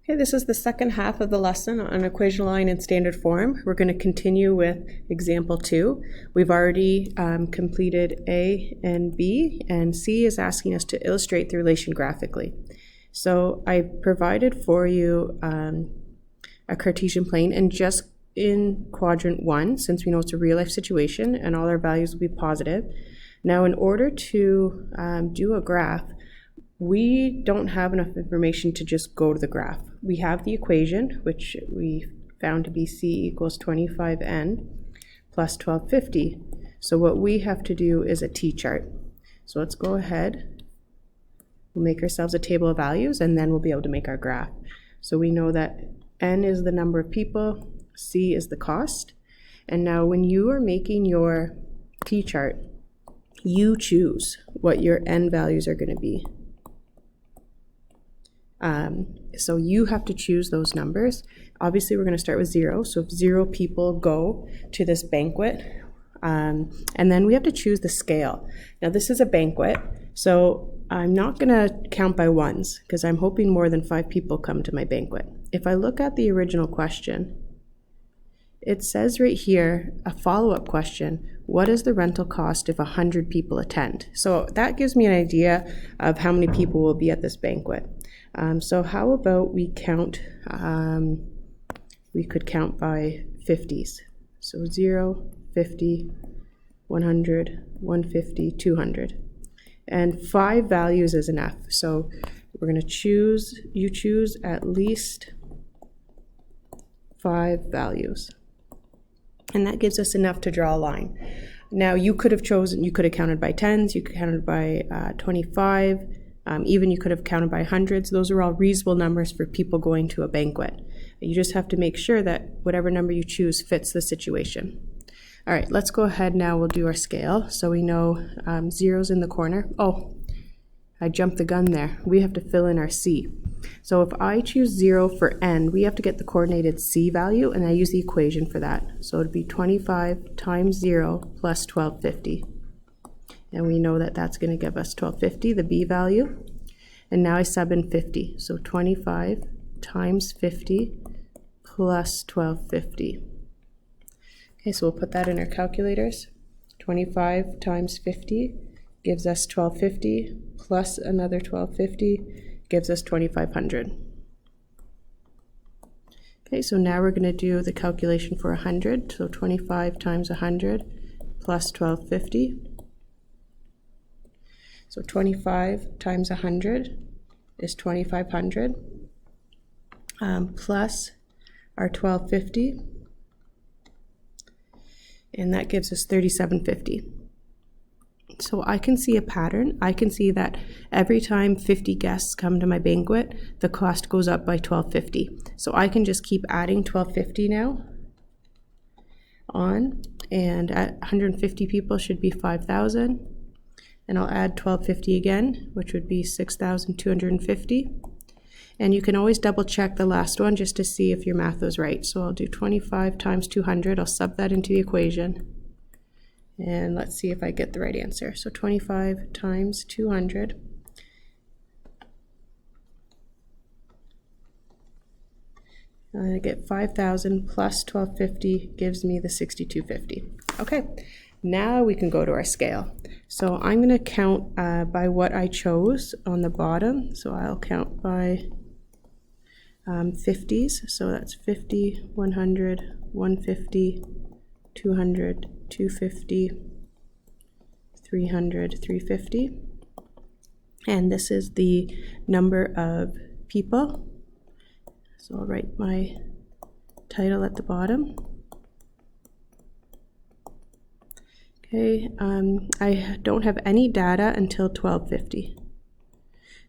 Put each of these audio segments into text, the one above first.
Okay, this is the second half of the lesson on equation line in standard form. We're going to continue with example 2. We've already completed A and B, and C is asking us to illustrate the relation graphically. So I provided for you a Cartesian plane, and just in quadrant 1, since we know it's a real life situation and all our values will be positive. Now in order to do a graph, we don't have enough information to just go to the graph. We have the equation, which we found to be C equals 25n plus 1250. So what we have to do is a t-chart. So let's go ahead, we'll make ourselves a table of values, and then we'll be able to make our graph. So we know that n is the number of people, C is the cost. And now when you are making your t-chart, you choose what your n values are going to be. So you have to choose those numbers. Obviously, we're going to start with 0. So if 0 people go to this banquet, and then we have to choose the scale. Now this is a banquet, so I'm not going to count by ones because I'm hoping more than 5 people come to my banquet. If I look at the original question, it says right here, a follow-up question, what is the rental cost if 100 people attend? So that gives me an idea of how many people will be at this banquet. So how about we count, we could count by 50s. So 0, 50, 100, 150, 200. And 5 values is enough. So we're going to choose, you choose at least 5 values. And that gives us enough to draw a line. Now you could have chosen, you could have counted by 10s, you could have counted by 25, even you could have counted by hundreds. Those are all reasonable numbers for people going to a banquet. You just have to make sure that whatever number you choose fits the situation. All right, let's go ahead now, we'll do our scale. So we know 0's in the corner. Oh, I jumped the gun there. We have to fill in our C. So if I choose 0 for n, we have to get the coordinated C value, and I use the equation for that. So it would be 25 times 0 plus 1250. And we know that that's going to give us 1250, the B value. And now I sub in 50. So 25 times 50 plus 1250. Okay, so we'll put that in our calculators. 25 times 50 gives us 1250 plus another 1250 gives us 2500. Okay, so now we're going to do the calculation for 100. So 25 times 100 plus 1250. So 25 times 100 is 2500 plus our 1250, and that gives us 3750. So I can see a pattern. I can see that every time 50 guests come to my banquet, the cost goes up by 1250. So I can just keep adding 1250 now on, and at 150 people should be 5,000. And I'll add 1250 again, which would be 6,250. And you can always double check the last one just to see if your math was right. So I'll do 25 times 200. I'll sub that into the equation. And let's see if I get the right answer. So 25 times 200. I get 5,000 plus 1250 gives me the 6,250. Okay. Now we can go to our scale. So I'm going to count by what I chose on the bottom. So I'll count by 50s. So that's 50, 100, 150, 200, 250, 300, 350. And this is the number of people. So I'll write my title at the bottom. Okay, I don't have any data until 1250.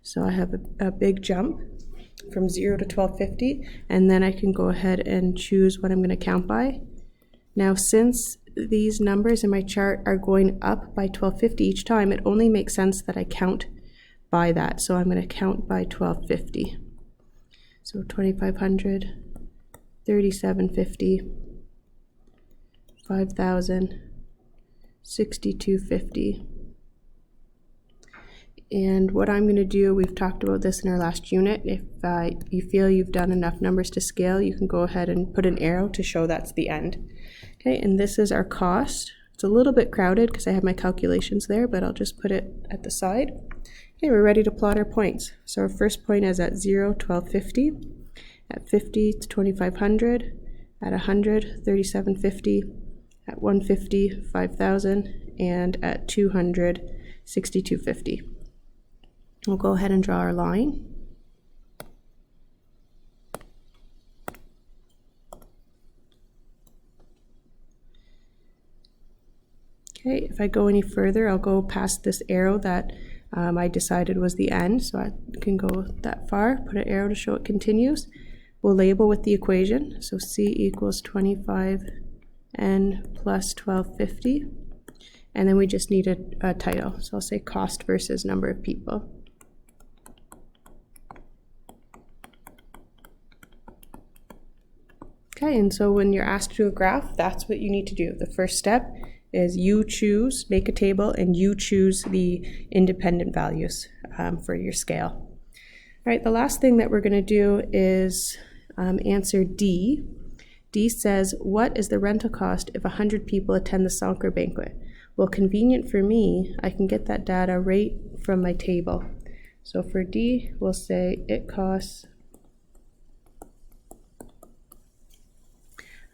So I have a big jump from 0 to 1250, and then I can go ahead and choose what I'm going to count by. Now, since these numbers in my chart are going up by 1250 each time, it only makes sense that I count by that. So I'm going to count by 1250. So 2500, 3750, 5000, 6250, And what I'm going to do, we've talked about this in our last unit. If you feel you've done enough numbers to scale, you can go ahead and put an arrow to show that's the end. Okay, and this is our cost. It's a little bit crowded because I have my calculations there, but I'll just put it at the side. Okay, we're ready to plot our points. So our first point is at 0, 1250. At 50, it's 2500. At 100, 3750. At 150, 5000. And at 200, 6250. We'll go ahead and draw our line. Okay, if I go any further, I'll go past this arrow that I decided was the end, so I can go that far, put an arrow to show it continues. We'll label with the equation, so C equals 25n plus 1250, and then we just need a title, so I'll say cost versus number of people. Okay, and so when you're asked to do a graph, that's what you need to do. The first step is you choose, make a table, and you choose the independent values for your scale. All right, the last thing that we're going to do is answer D. D says, what is the rental cost if 100 people attend the soccer banquet? Well, convenient for me, I can get that data right from my table. So for D, we'll say it costs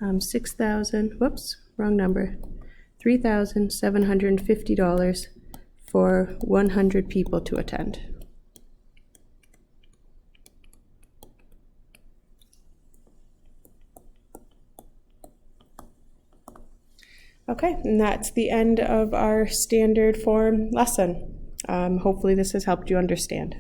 $3,750 for 100 people to attend. Okay, and that's the end of our standard form lesson. Hopefully this has helped you understand.